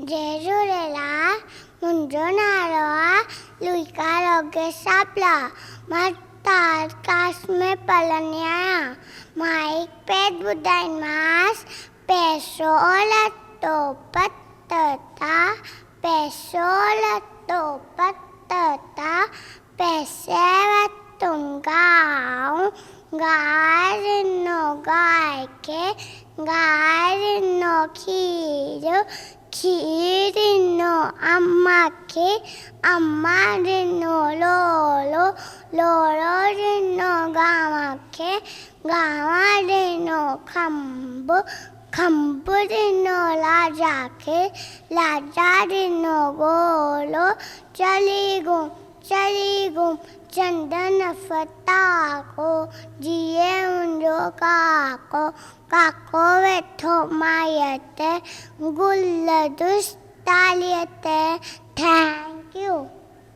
जय झूलेलाल। मुंहिंजो नालो आहे लुइका योगेश सापला। मां थर्ड क्लास में पढ़ंदी आहियां। मां हिकु पेज ॿुधाईंदीमांसि। पैसो लतो पतता, पैसो लतो पतता, पैसे वतुम गाऊं, गाय ॾिनो गाय खे, गाय ॾिनो खीर, खीर ॾिनो अम्मा खे, अम्मा ॾिनो लोलो, लोलो ॾिनो गांव खे, गांव ॾिनो खंब, खंब ॾिनो लाजा खे, लाजा ॾिनो गोलो। चली गुम चंदन फटाको, जिए मुंहिंजो काको, काको वेठो माईअ ते, गुल दुस्तालीअ ते।